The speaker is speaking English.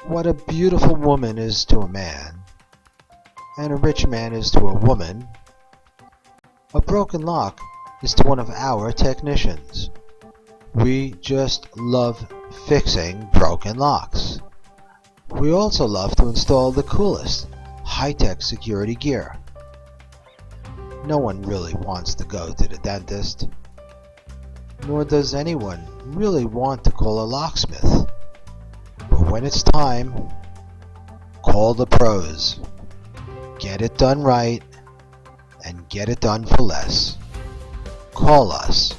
What a beautiful woman is to a man, and a rich man is to a woman, a broken lock is to one of our technicians. We just love fixing broken locks. We also love to install the coolest, high-tech security gear. No one really wants to go to the dentist, nor does anyone really want to call a locksmith. But when it's time, call the pros. Get it done right, and get it done for less. Call us